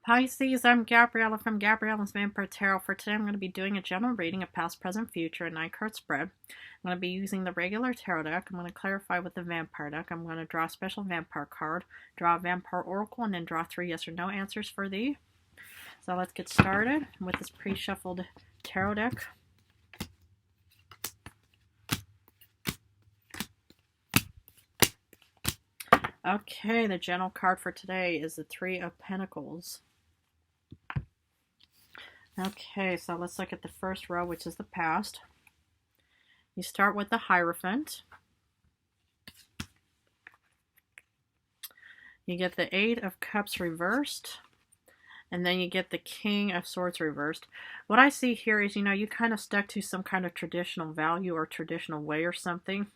Pisces, I'm Gabriella from Gabriella's Vampire Tarot. For today, I'm going to be doing a general reading of past, present, future, a 9-card spread. I'm going to be using the regular tarot deck. I'm going to clarify with the vampire deck. I'm going to draw a special vampire card, draw a vampire oracle, and then draw 3 yes or no answers for thee. So let's get started with this pre-shuffled tarot deck. Okay, the general card for today is the 3 of Pentacles. Okay, so let's look at the first row, which is the past. You start with the Hierophant. You get the 8 of Cups reversed. And then you get the King of Swords reversed. What I see here is, you kind of stuck to some kind of traditional value or traditional way or something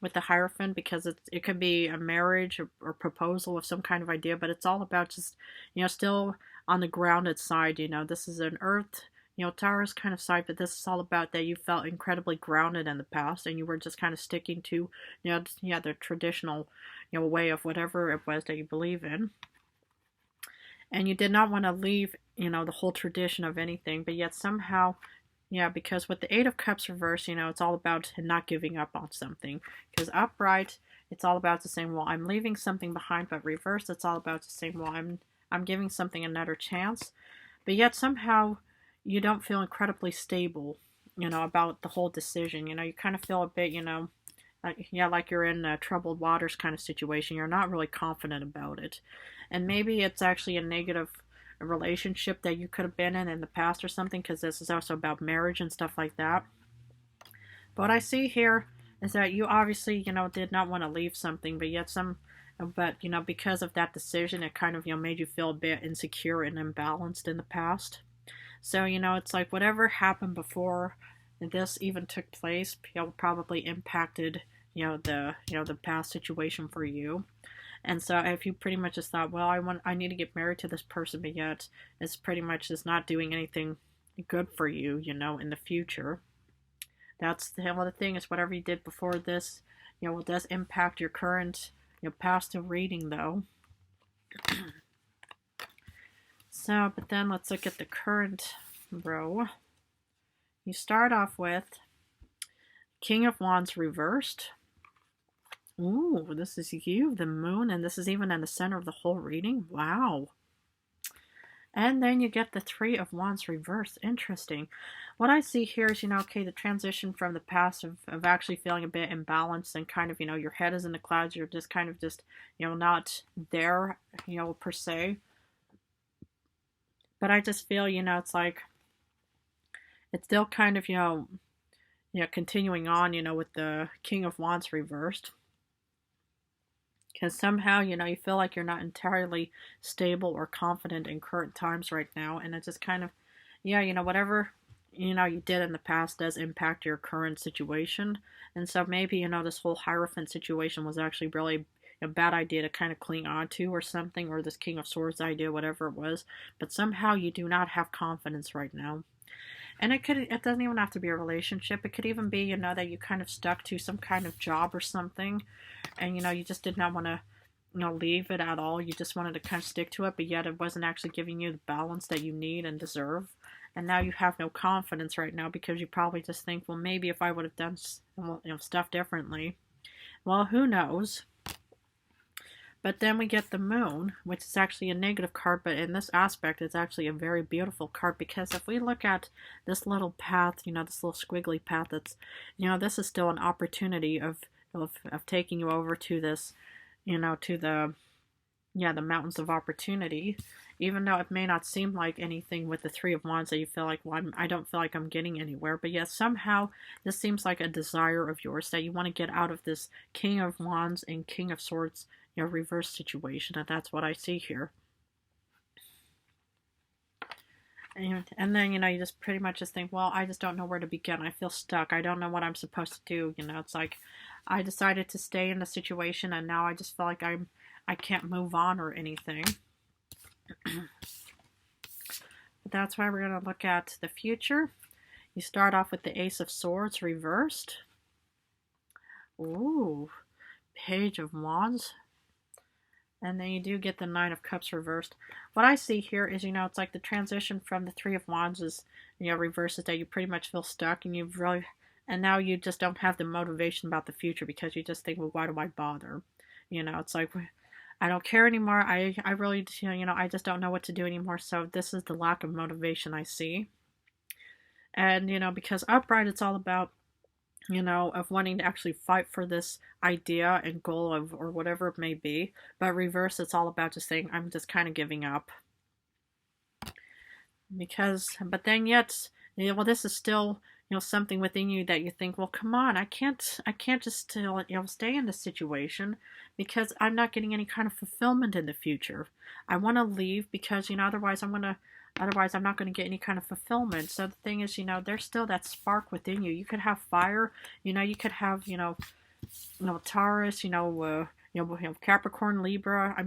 with the Hierophant, because it could be a marriage or proposal of some kind of idea, but it's all about just, still on the grounded side. This is an Earth, Taurus kind of side, but this is all about that you felt incredibly grounded in the past, and you were just kind of sticking to, the traditional, way of whatever it was that you believe in. And you did not want to leave, the whole tradition of anything, but yet somehow, because with the 8 of Cups reversed, it's all about not giving up on something. Because upright, it's all about just saying, well, I'm leaving something behind, but reversed, it's all about just saying, well, I'm giving something another chance. But yet somehow you don't feel incredibly stable, about the whole decision. You kind of feel a bit, like you're in a troubled waters kind of situation. You're not really confident about it. And maybe it's actually a negative relationship that you could have been in the past or something, because this is also about marriage and stuff like that. But what I see here is that you obviously, did not want to leave something, but yet because of that decision, it kind of, made you feel a bit insecure and imbalanced in the past. So, it's like whatever happened before this even took place, probably impacted, the past situation for you. And so if you pretty much just thought, well, I need to get married to this person, but yet it's pretty much just not doing anything good for you, in the future. That's the thing is, whatever you did before this, it does impact your current, past reading though. So, but then let's look at the current row. You start off with King of Wands reversed. Ooh, this is you, the moon, and this is even in the center of the whole reading. Wow. And then you get the 3 of Wands reversed. Interesting. What I see here is, okay, the transition from the past of actually feeling a bit imbalanced and kind of, your head is in the clouds. You're just kind of just, not there, per se. But I just feel, it's like, it's still kind of, continuing on, with the King of Wands reversed. Because somehow, you feel like you're not entirely stable or confident in current times right now. And it just kind of, whatever, you did in the past does impact your current situation. And so maybe, this whole Hierophant situation was actually really a bad idea to kind of cling on to or something. Or this King of Swords idea, whatever it was. But somehow you do not have confidence right now. And it doesn't even have to be a relationship. It could even be, that you kind of stuck to some kind of job or something. And, you just did not want to, leave it at all. You just wanted to kind of stick to it. But yet it wasn't actually giving you the balance that you need and deserve. And now you have no confidence right now, because you probably just think, well, maybe if I would have done, stuff differently. Well, who knows? But then we get the moon, which is actually a negative card, but in this aspect, it's actually a very beautiful card, because if we look at this little path, this little squiggly path, that's, this is still an opportunity of taking you over to this, to the mountains of opportunity, even though it may not seem like anything with the 3 of Wands that you feel like, well, I don't feel like I'm getting anywhere, but yet somehow this seems like a desire of yours that you want to get out of this King of Wands and King of Swords reverse situation, and that's what I see here. And then, you just pretty much just think, well, I just don't know where to begin. I feel stuck. I don't know what I'm supposed to do. It's like I decided to stay in the situation, and now I just feel like I can't move on or anything. But that's why we're going to look at the future. You start off with the Ace of Swords reversed. Ooh, Page of Wands. And then you do get the Nine of Cups reversed. What I see here is, it's like the transition from the Three of Wands is, reverses that you pretty much feel stuck and you've really, and now you just don't have the motivation about the future because you just think, well, why do I bother? It's like, I don't care anymore. I really, I just don't know what to do anymore. So this is the lack of motivation I see. And, because upright, it's all about, of wanting to actually fight for this idea and goal of, or whatever it may be. But reverse, it's all about just saying, I'm just kind of giving up. But then yet, well, this is still, something within you that you think, well, come on, I can't just still, stay in this situation because I'm not getting any kind of fulfillment in the future. I want to leave because, otherwise I'm not going to get any kind of fulfillment. So the thing is, there's still that spark within you. You could have fire, you could have, Taurus, Capricorn, Libra,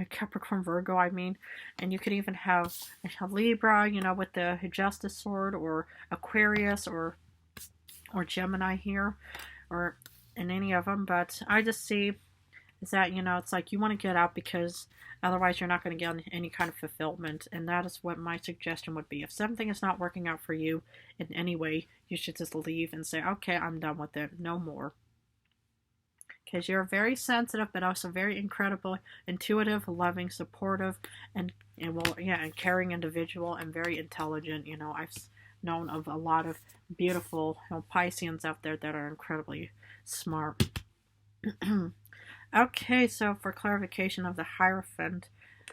Capricorn, Virgo, and you could even have Libra, with the Justice sword, or Aquarius, or Gemini here, or in any of them. But I just see is that, it's like you want to get out because otherwise you're not going to get any kind of fulfillment. And that is what my suggestion would be. If something is not working out for you in any way, you should just leave and say, okay, I'm done with it. No more. Because you're very sensitive, but also very incredible, intuitive, loving, supportive, and caring individual, and very intelligent. I've known of a lot of beautiful Pisceans out there that are incredibly smart. Okay, so for clarification of the Hierophant,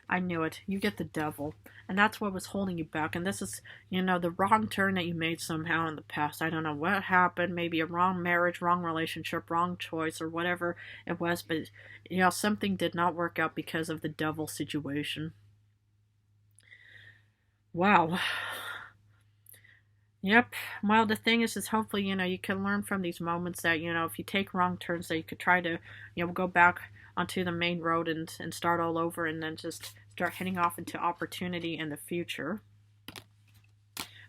I knew it. You get the Devil. And that's what was holding you back. And this is, the wrong turn that you made somehow in the past. I don't know what happened. Maybe a wrong marriage, wrong relationship, wrong choice, or whatever it was. But, something did not work out because of the Devil situation. Wow. Yep. Well, the thing is hopefully, you can learn from these moments that, if you take wrong turns, that you could try to, go back onto the main road and start all over, and then just start heading off into opportunity in the future.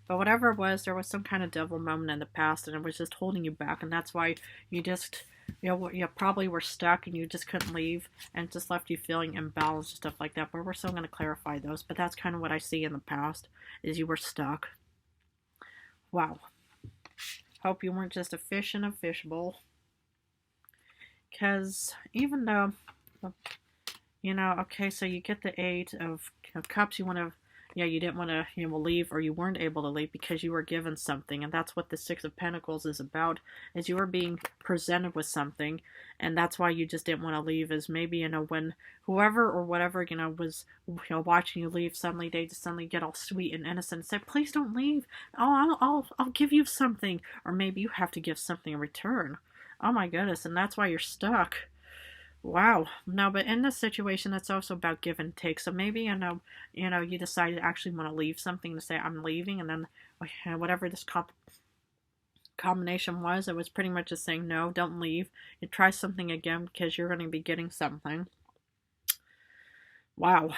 But whatever it was, there was some kind of devil moment in the past, and it was just holding you back, and that's why you just, you probably were stuck and you just couldn't leave, and it just left you feeling imbalanced and stuff like that. But we're still going to clarify those. But that's kind of what I see in the past, is you were stuck. Wow. Hope you weren't just a fish in a fishbowl. Because even though, okay, so you get the Eight of Cups, you didn't want to, leave, or you weren't able to leave because you were given something. And that's what the Six of Pentacles is about, is you were being presented with something. And that's why you just didn't want to leave, is maybe, when whoever or whatever, was, watching you leave, suddenly they just suddenly get all sweet and innocent and say, please don't leave. Oh, I'll give you something. Or maybe you have to give something in return. Oh my goodness. And that's why you're stuck. Wow. No, but in this situation, it's also about give and take. So maybe, you decide to actually want to leave something, to say, I'm leaving, and then whatever this combination was, it was pretty much just saying, no, don't leave. You try something again because you're going to be getting something. Wow.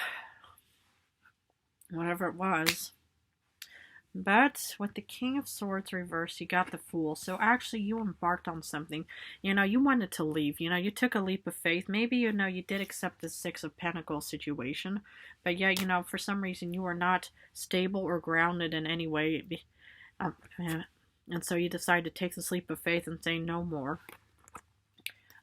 Whatever it was. But with the King of Swords reversed, you got the Fool. So actually, you embarked on something. You wanted to leave. You took a leap of faith. Maybe, you did accept the Six of Pentacles situation. But yeah, for some reason, you were not stable or grounded in any way. And so you decided to take this leap of faith and say, no more.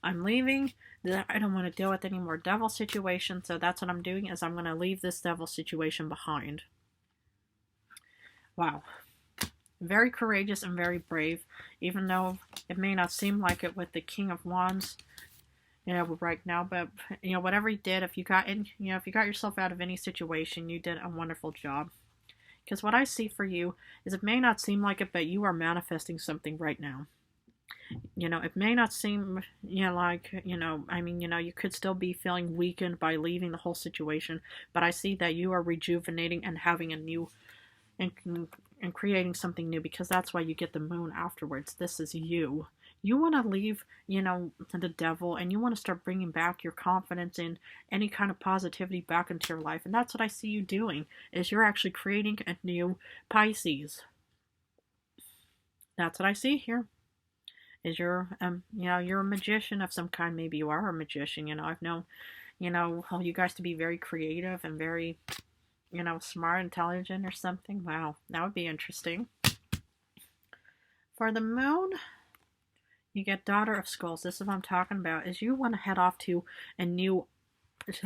I'm leaving. I don't want to deal with any more devil situation. So that's what I'm doing, is I'm going to leave this devil situation behind. Wow. Very courageous and very brave, even though it may not seem like it with the King of Wands, right now. But, whatever you did, if you got yourself out of any situation, you did a wonderful job. Because what I see for you is, it may not seem like it, but you are manifesting something right now. It may not seem, like, you could still be feeling weakened by leaving the whole situation, but I see that you are rejuvenating and having a new, and creating something new, because that's why you get the Moon afterwards. This is you. You want to leave, the devil, and you want to start bringing back your confidence in any kind of positivity back into your life. And that's what I see you doing, is you're actually creating a new Pisces. That's what I see here. Is you're a magician of some kind. Maybe you are a magician. I've known, you know, you guys to be very creative and very, you know, smart, intelligent or something. Wow, that would be interesting. For the moon, you get Daughter of Skulls. This is what I'm talking about, is you want to head off to a new,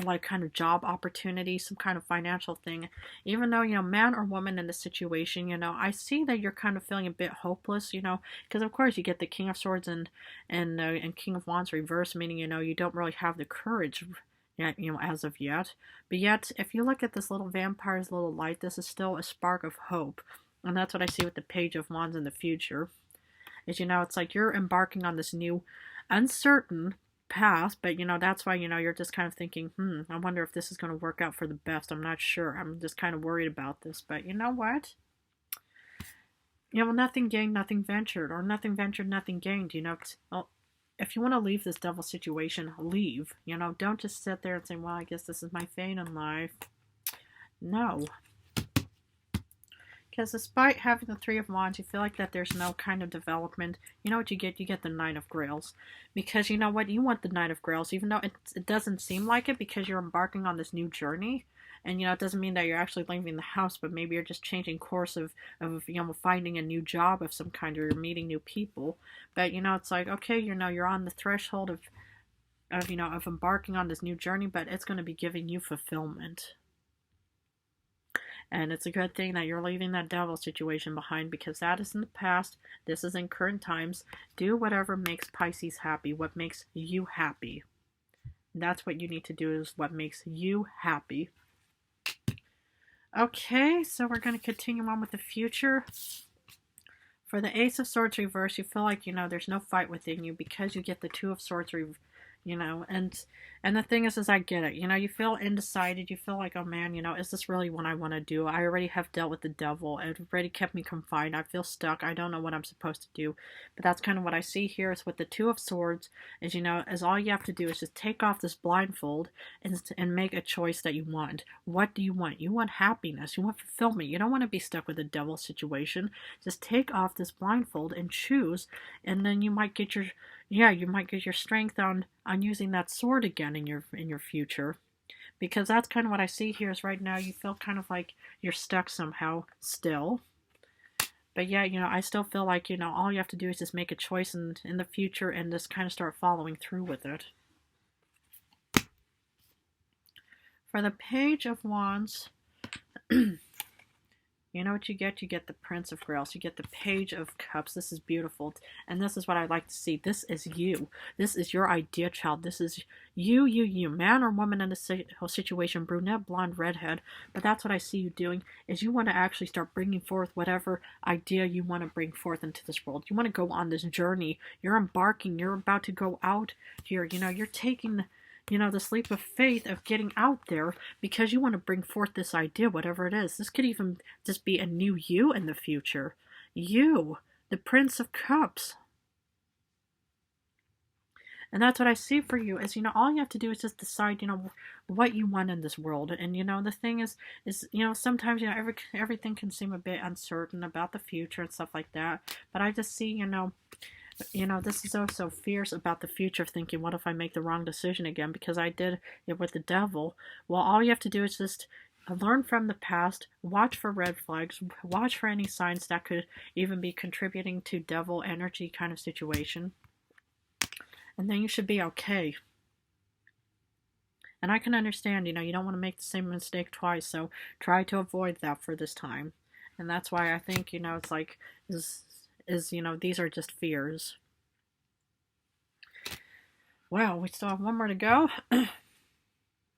like, kind of job opportunity, some kind of financial thing. Even though, you know, man or woman in the situation, you know, I see that you're kind of feeling a bit hopeless, you know, because of course you get the King of Swords and King of Wands reverse, meaning, you know, you don't really have the courage yet, you know, as of yet. But yet, if you look at this little vampire's little light, this is still a spark of hope. And that's what I see with the Page of Wands in the future. Is, you know, it's like you're embarking on this new uncertain path, but, you know, that's why, you know, you're just kind of thinking, I wonder if this is going to work out for the best. I'm not sure. I'm just kind of worried about this. But you know what? You know, nothing gained, nothing ventured, or nothing ventured, nothing gained. You know, well, if you want to leave this devil situation, leave. You know, don't just sit there and say, well, I guess this is my fate in life. No. Because despite having the Three of Wands, you feel like that there's no kind of development. You know what you get? You get the Knight of Grails. Because you know what? You want the Knight of Grails, even though it doesn't seem like it, because you're embarking on this new journey. And, you know, it doesn't mean that you're actually leaving the house, but maybe you're just changing course of you know, finding a new job of some kind, or you're meeting new people. But, you know, it's like, okay, you know, you're on the threshold of you know, of embarking on this new journey, but it's going to be giving you fulfillment. And it's a good thing that you're leaving that devil situation behind, because that is in the past. This is in current times. Do whatever makes Pisces happy, what makes you happy. That's what you need to do, is what makes you happy. Okay, so we're going to continue on with the future. For the Ace of Swords reverse, you feel like, you know, there's no fight within you, because you get the Two of Swords you know, and the thing is I get it. You know, you feel undecided. You feel like, oh man, you know, is this really what I want to do? I already have dealt with the devil. It already kept me confined. I feel stuck. I don't know what I'm supposed to do. But that's kind of what I see here, is with the Two of Swords, is, you know, is all you have to do is just take off this blindfold and make a choice that you want. What do you want? You want happiness. You want fulfillment. You don't want to be stuck with a devil situation. Just take off this blindfold and choose, and then you might get your strength on using that sword again in your future. Because that's kind of what I see here, is right now you feel kind of like you're stuck somehow still. But yeah, you know, I still feel like, you know, all you have to do is just make a choice in the future and just kind of start following through with it. For the Page of Wands, you know what you get? You get the Prince of Grails. You get the Page of Cups. This is beautiful. And this is what I like to see. This is you. This is your idea child. This is you. Man or woman in this whole situation. Brunette, blonde, redhead. But that's what I see you doing, is you want to actually start bringing forth whatever idea you want to bring forth into this world. You want to go on this journey. You're embarking. You're about to go out here. You know, you're taking this leap of faith of getting out there, because you want to bring forth this idea, whatever it is. This could even just be a new you in the future. You, the Prince of Cups. And that's what I see for you, is, you know, all you have to do is just decide, you know, what you want in this world. And, you know, the thing is, you know, sometimes, you know, everything can seem a bit uncertain about the future and stuff like that. But I just see, you know, this is also fears about the future, thinking, what if I make the wrong decision again? Because I did it with the devil. Well, all you have to do is just learn from the past, watch for red flags, watch for any signs that could even be contributing to devil energy kind of situation. And then you should be okay. And I can understand, you know, you don't want to make the same mistake twice, so try to avoid that for this time. And that's why I think, you know, it's like, you know, these are just fears. Well, we still have one more to go.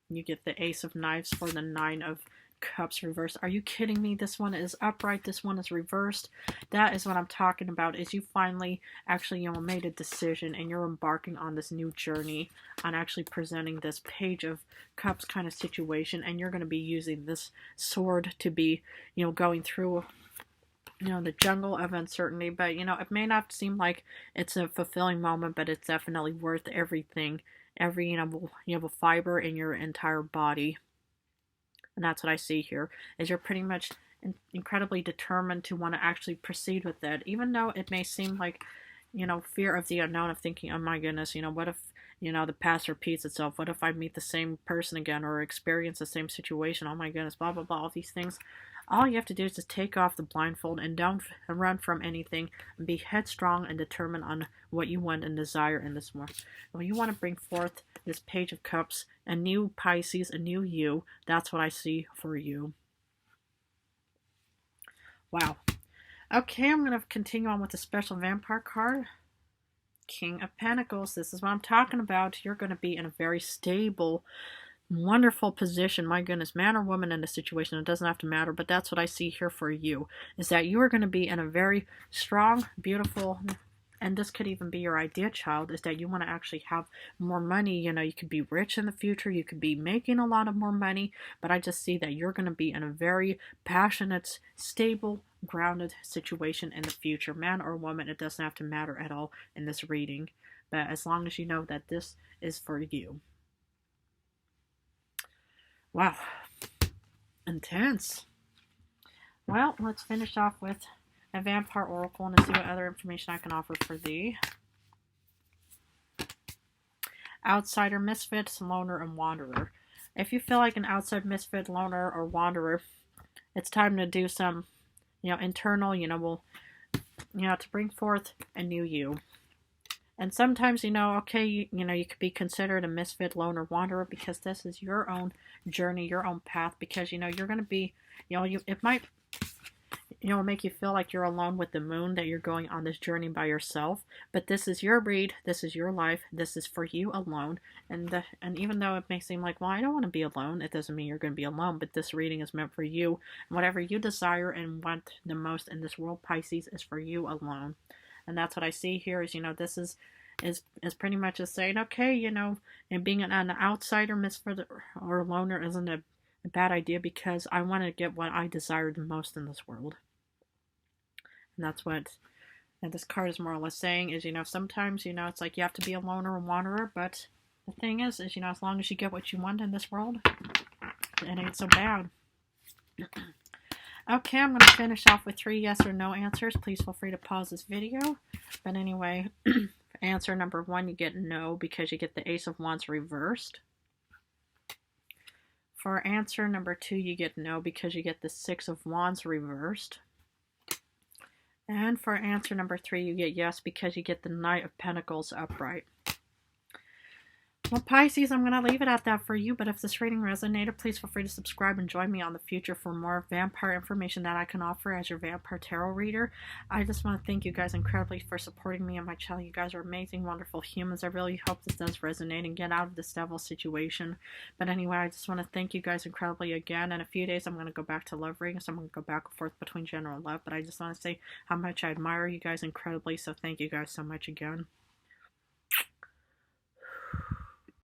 You get the Ace of Knives for the Nine of Cups reversed. Are you kidding me? This one is upright. This one is reversed. That is what I'm talking about, is you finally actually, you know, made a decision, and you're embarking on this new journey on actually presenting this Page of Cups kind of situation, and you're going to be using this sword to be, you know, going through, you know, the jungle of uncertainty. But, you know, it may not seem like it's a fulfilling moment, but it's definitely worth everything. Every, you have a fiber in your entire body. And that's what I see here, is you're pretty much incredibly determined to want to actually proceed with it. Even though it may seem like, you know, fear of the unknown, of thinking, oh my goodness, you know, what if, the past repeats itself. What if I meet the same person again or experience the same situation? Oh my goodness, blah, blah, blah, all these things. All you have to do is just take off the blindfold and don't run from anything, and be headstrong and determined on what you want and desire in this world. Well, you want to bring forth this Page of Cups, a new Pisces, a new you. That's what I see for you. Wow. Okay, I'm going to continue on with the special vampire card. King of Pentacles. This is what I'm talking about. You're going to be in a very stable, wonderful position. My goodness, man or woman in a situation, it doesn't have to matter, but that's what I see here for you, is that you are going to be in a very strong, beautiful, and this could even be your idea child, is that you want to actually have more money. You could be rich in the future, you could be making a lot of more money, but I just see that you're going to be in a very passionate, stable, grounded situation in the future. Man or woman, it doesn't have to matter at all in this reading, but as long as you know that this is for you. Wow, intense. Well, let's finish off with a vampire oracle and see what other information I can offer for thee. Outsider, misfit, loner, and wanderer. If you feel like an outside misfit, loner, or wanderer, it's time to do some, internal, to bring forth a new you. And sometimes, okay, you could be considered a misfit, loner, wanderer, because this is your own journey, your own path, because, you're going to be, it might, make you feel like you're alone with the moon, that you're going on this journey by yourself, but this is your read, this is your life, this is for you alone, and even though it may seem like, well, I don't want to be alone, it doesn't mean you're going to be alone, but this reading is meant for you, and whatever you desire and want the most in this world, Pisces, is for you alone. And that's what I see here is, this is pretty much just saying, okay, and being an outsider, misfit, or loner isn't a bad idea, because I want to get what I desire the most in this world. And that's what this card is more or less saying is, sometimes, it's like you have to be a loner or wanderer, but the thing is, as long as you get what you want in this world, it ain't so bad. Okay, I'm going to finish off with 3 yes or no answers. Please feel free to pause this video. But anyway, answer number 1, you get no because you get the Ace of Wands reversed. For answer number 2, you get no because you get the 6 of Wands reversed. And for answer number 3, you get yes because you get the Knight of Pentacles upright. Well, Pisces, I'm going to leave it at that for you, but if this reading resonated, please feel free to subscribe and join me on the future for more vampire information that I can offer as your vampire tarot reader. I just want to thank you guys incredibly for supporting me and my channel. You guys are amazing, wonderful humans. I really hope this does resonate and get out of this devil situation. But anyway, I just want to thank you guys incredibly again. In a few days, I'm going to go back to love readings. I'm going to go back and forth between general and love, but I just want to say how much I admire you guys incredibly, so thank you guys so much again.